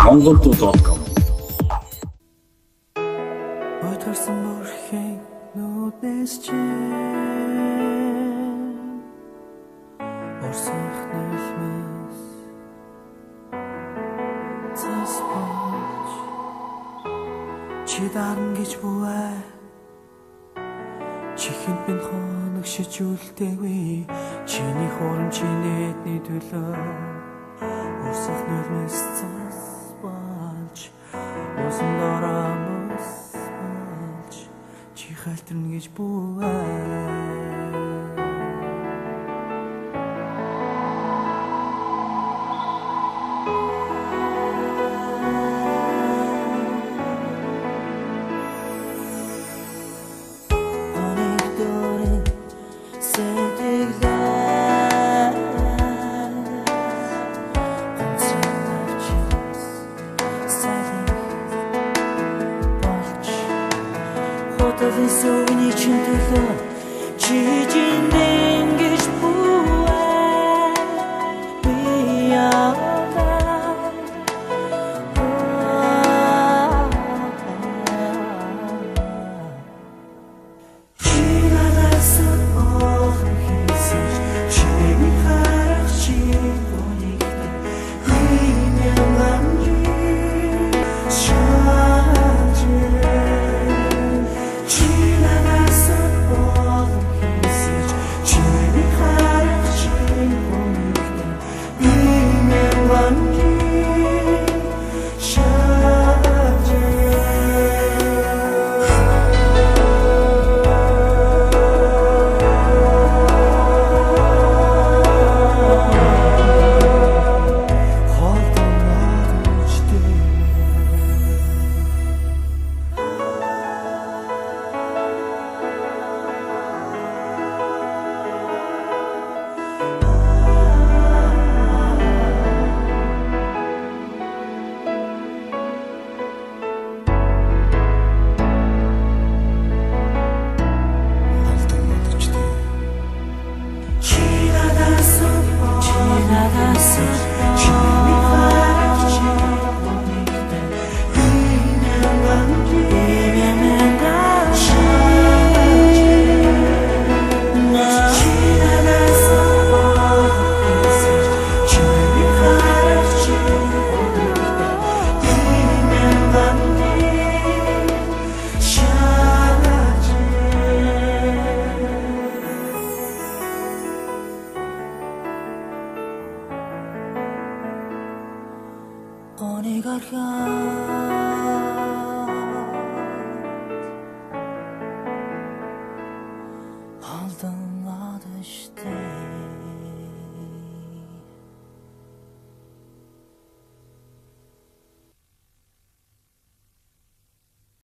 Mongoldtube.com. Өдөрсөн бүрхийн нүднээс чи орсох нөлмөс цас болж чи дарна гэж бүвэ чихэнд бин хоног шижүүлдэггүй чиний хурам чинээдний төлөө орсох нөлмөс цас болж усан дорамос чи халтарна гэж бүвэ Сөвний чин төлөө чи жиндэн гэж бүвэ би чи надаас ох хийсэж чиний харах чи гонигтэй минь ламжи Гоныг орхиод алдан надад штэ